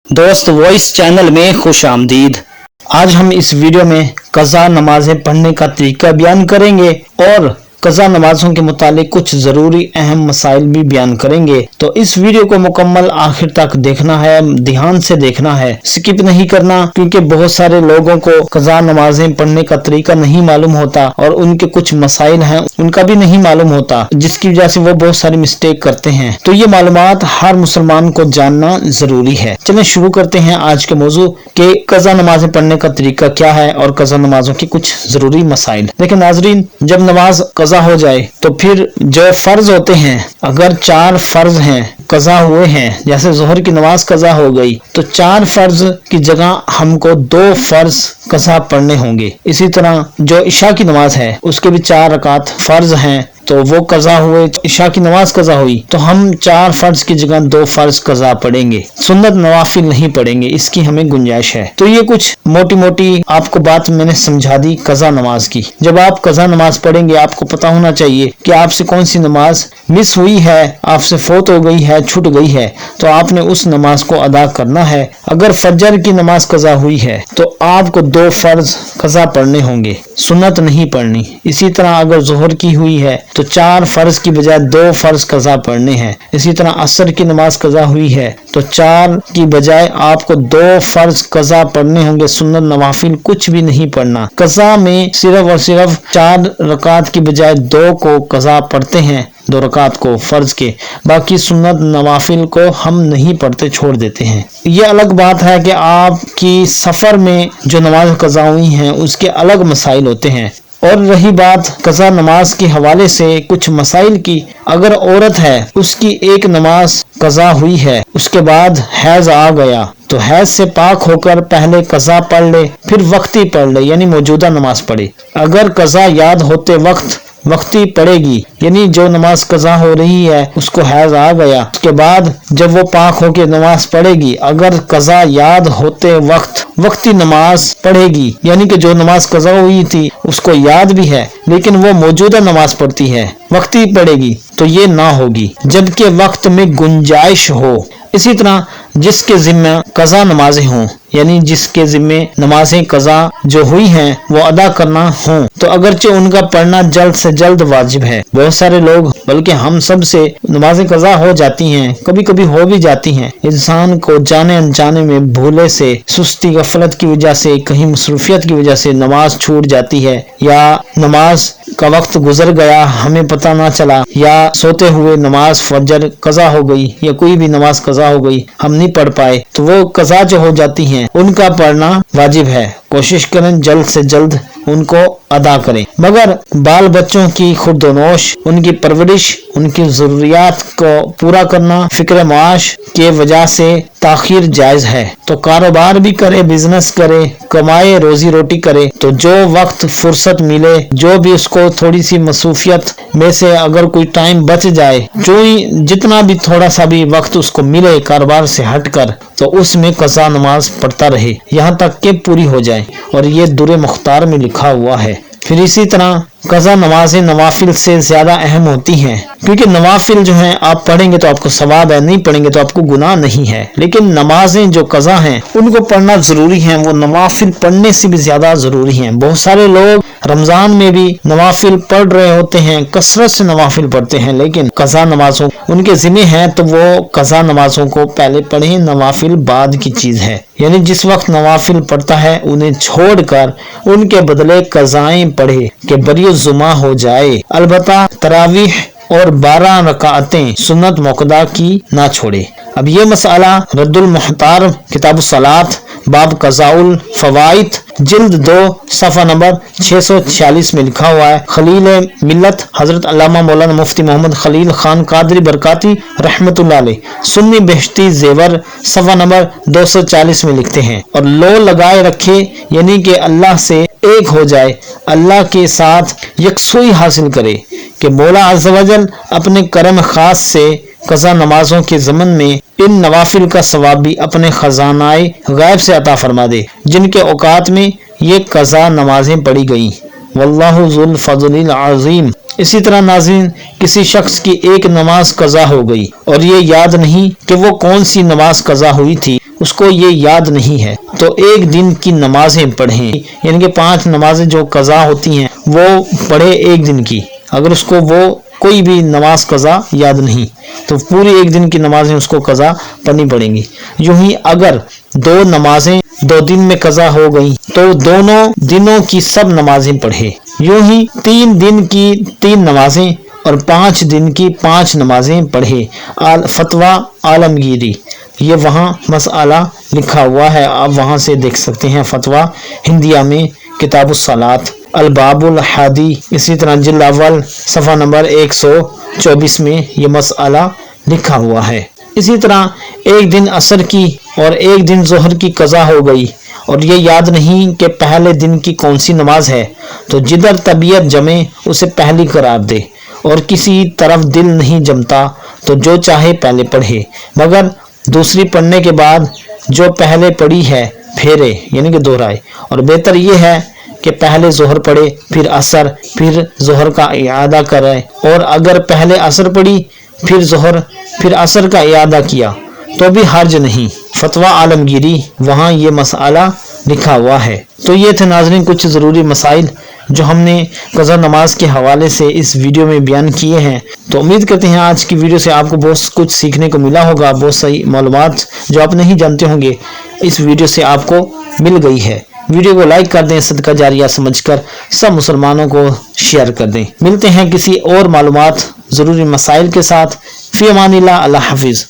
दोस्त voice channel में खुश आमदीद। आज हम इस वीडियो में कज़ा नमाजें पढ़ने का तरीका बयान करेंगे और कज़ा नमाजों के मुतालिक कुछ ज़रूरी अहम मसाइल भी बयान करेंगे। तो इस वीडियो को मुकम्मल आखिर तक देखना है, ध्यान से देखना है, स्किप नहीं करना, क्योंकि बहुत सारे लोगों को कज़ा नमाजें पढ़ने का तरीका नहीं मालूम होता और उनके कुछ मसाइल हैं उनका भी नहीं मालूम होता, जिसकी वजह से वो बहुत सारी मिस्टेक करते हैं। तो ये मालूमात हर मुसलमान को जानना जरूरी है। चलें शुरू करते हैं आज के मौजू के कज़ा नमाजें पढ़ने का तरीका क्या है और कज़ा नमाजों की कुछ जरूरी मसाइल। देखिए नाजरीन, जब नमाज कज़ा हो जाए तो फिर जो फर्ज होते हैं, अगर 4 फर्ज हैं कज़ा हुए हैं, जैसे जोहर की नमाज कज़ा हो गई तो 4 फर्ज की जगह हमको 2 फर्ज कज़ा पढ़ने होंगे। इसी तरह जो इशा की नमाज है उसके भी 4 रकात फर्ज हैं, तो वो कज़ा हुए, इशा की नमाज कज़ा हुई तो हम 4 फर्ज की जगह 2 फर्ज कज़ा पढ़ेंगे, सुन्नत नवाफिल नहीं पढ़ेंगे, इसकी हमें गुंजाइश है। तो ये कुछ मोटी मोटी आपको बात मैंने समझा दी कज़ा नमाज की। जब आप कज़ा नमाज पढ़ेंगे आपको पता होना चाहिए कि आपसे कौन सी नमाज मिस हुई है, आपसे फौत हो गई है, छूट गई है, तो आपने उस नमाज को अदा करना है। अगर फजर की नमाज कज़ा हुई है तो आपको 2 फर्ज कज़ा पढ़ने होंगे, सुन्नत नहीं पढ़नी। इसी तरह अगर जोहर की हुई है तो 4 फर्ज की बजाय 2 फर्ज कज़ा पढ़ने हैं। इसी तरह असर की नमाज कज़ा हुई है तो 4 की बजाय आपको 2 फर्ज कज़ा पढ़ने होंगे, सुन्नत नवाफिल कुछ भी नहीं पढ़ना। कज़ा में सिर्फ और सिर्फ 4 रकात की बजाय 2 को कज़ा पढ़ते हैं, 2 रकात को फर्ज के, बाकी सुन्नत नवाफिल को हम नहीं पढ़ते, छोड़ देते हैं। ये अलग बात है कि आपकी सफर में जो नमाज कज़ा हुई हैं उसके अलग मसाइल होते हैं। और रही बात कज़ा नमाज के हवाले से कुछ मसाइल की, अगर औरत है उसकी एक नमाज कज़ा हुई है, उसके बाद हैज आ गया तो हैज से पाक होकर पहले कज़ा पढ़ ले, फिर वक्ती पढ़ ले, यानी मौजूदा नमाज पढ़े। अगर कज़ा याद होते वक्त वक्ती पड़ेगी, यानी जो नमाज कज़ा हो रही है उसको हैज आ गया, उसके बाद जब वो पाक होकर नमाज पढ़ेगी, अगर कज़ा याद होते वक्त वक्ती नमाज पढ़ेगी, यानी कि जो नमाज कज़ा हुई थी उसको याद भी है लेकिन वो मौजूदा नमाज पढ़ती है, वक्ती पढ़ेगी, तो ये ना होगी जबकि वक्त में गुंजाइश हो। इसी तरह जिसके जिम्मे कज़ा नमाजें हों, यानी जिसके जिम्मे नमाजें कज़ा जो हुई हैं वो अदा करना हो, तो अगरचे उनका पढ़ना जल्द से जल्द वाजिब है। बहुत सारे लोग, बल्कि हम सब से नमाजें कज़ा हो जाती हैं, कभी कभी हो भी जाती हैं। इंसान को जाने अनजाने में भूले से, सुस्ती गफलत की वजह से, कहीं मसरूफियत की वजह से नमाज छूट जाती है, या नमाज का वक्त गुजर गया हमें पता ना चला, या सोते हुए नमाज फजर कज़ा हो गई या कोई भी नमाज कज़ा हो गई, हम नहीं पढ़ पाए, तो वो कज़ा जो हो जाती हैं उनका पढ़ना वाजिब है। कोशिश करें जल्द से जल्द उनको अदा करें। मगर बाल बच्चों की खुर्दोनोश, उनकी परवरिश, उनकी जरूरियात को पूरा करना फिक्र माश के वजह से ताखीर जायज है। तो कारोबार भी करे, बिजनेस करे, कमाए, रोजी रोटी करे, तो जो वक्त फुर्सत मिले, जो भी उसको थोड़ी सी मसरूफियत में से अगर कोई टाइम बच जाए, जो ही जितना भी थोड़ा सा भी वक्त उसको मिले कारोबार से हटकर, तो उसमें कज़ा नमाज पढ़ता रहे यहाँ तक कि पूरी हो जाए, और ये दुरे मुख्तार में लिखा हुआ है। फिर इसी तरह कज़ा नमाजें नवाफिल से ज्यादा अहम होती हैं, क्योंकि नवाफिल जो हैं आप पढ़ेंगे तो आपको सवाब है, नहीं पढ़ेंगे तो आपको गुनाह नहीं है। लेकिन नमाजें जो कज़ा हैं उनको पढ़ना जरूरी है, वो नवाफिल पढ़ने से भी ज्यादा जरूरी हैं। बहुत सारे लोग रमजान में भी नवाफिल पढ़ रहे होते हैं, कसरत से नवाफिल पढ़ते हैं, लेकिन कज़ा नमाजों उनके जिम्मे हैं तो वो कज़ा नमाजों को पहले पढ़ें, नवाफिल बाद की चीज है। यानी जिस वक्त नवाफिल पढ़ता है उन्हें छोड़कर उनके बदले कज़ाएं पढ़े कि बरियो जुमा हो जाए। अलबत्ता तरावीह और 12 रकातें सुन्नत मुक़द्दा की ना छोड़े। अब ये मसला रद्दुल मुहतार किताब सलात बाब कज़ाउल फवाइद जिल्द 2 सफ़ा नंबर 646 में लिखा हुआ है। खलील मिल्लत हजरत अल्लामा मौलाना मुफ्ती मोहम्मद खलील खान कादरी बरकाती रहमतुल्लाह अलैह सुन्नी बेहश्ती जेवर सफ़ा नंबर 240 में लिखते हैं, और लो लगाए रखे, यानी कि अल्लाह से एक हो जाए, अल्लाह के साथ यकसुई हासिल करे कि मौला अज़्ज़ व जल अपने करम खास से कज़ा नमाजों के ज़मन में इन नवाफिल का सवाब भी अपने खजानाए गैब से अता फरमा दे जिनके औकात में ये कज़ा नमाजें पढ़ी गई। वल्लाहु ज़ुल फ़ज़लिल अज़ीम। इसी तरह नाज़रीन, किसी शख्स की एक नमाज कज़ा हो गई और ये याद नहीं कि वो कौन सी नमाज कज़ा हुई थी, उसको ये याद नहीं है तो एक दिन की नमाजें पढ़ें, यानी कि 5 नमाजें जो कज़ा होती हैं वो पढ़े एक दिन की। अगर उसको वो कोई भी नमाज कज़ा याद नहीं तो पूरी एक दिन की नमाजें उसको कज़ा पढ़नी पड़ेंगी। यूं ही अगर 2 नमाजें 2 दिन में कज़ा हो गई तो दोनों दिनों की सब नमाजें पढ़े। यूं ही 3 दिन की 3 नमाजें और 5 दिन की 5 नमाजें पढ़े। फतवा आलमगीरी, ये वहाँ मसला लिखा हुआ है, आप वहाँ से देख सकते हैं। फतवा हिंदिया में किताबुस सलात अल-बाबुल हादी, इसी तरह जिल्द अव्वल सफ़ा नंबर 124 में ये मसला लिखा हुआ है। इसी तरह एक दिन असर की और एक दिन ज़ोहर की कज़ा हो गई और ये याद नहीं कि पहले दिन की कौन सी नमाज है, तो जिधर तबीयत जमे उसे पहली करार दे और किसी तरफ दिल नहीं जमता तो जो चाहे पहले पढ़े, मगर दूसरी पढ़ने के बाद जो पहले पढ़ी है फेरे यानी कि दोहराए। और बेहतर ये है कि पहले ज़ोहर पढ़े फिर असर फिर ज़ोहर का इआदा करे, और अगर पहले असर पढ़ी फिर ज़ोहर फिर असर का इआदा किया तो भी हर्ज नहीं। फतवा आलमगीरी, वहाँ ये मसला लिखा हुआ है। तो ये थे नाज़रीन कुछ ज़रूरी मसाइल जो हमने क़ज़ा नमाज के हवाले से इस वीडियो में बयान किए हैं। तो उम्मीद करते हैं आज की वीडियो से आपको बहुत कुछ सीखने को मिला होगा, बहुत सही मालूमात जो आप नहीं जानते होंगे इस वीडियो से आपको मिल गई है। वीडियो को लाइक कर दें, सदका जारिया समझकर सब मुसलमानों को शेयर कर दें। मिलते हैं किसी और मालूमात ज़रूरी मसाइल के साथ। फ़ी अमानिल्लाह, अल्लाह हाफ़िज़।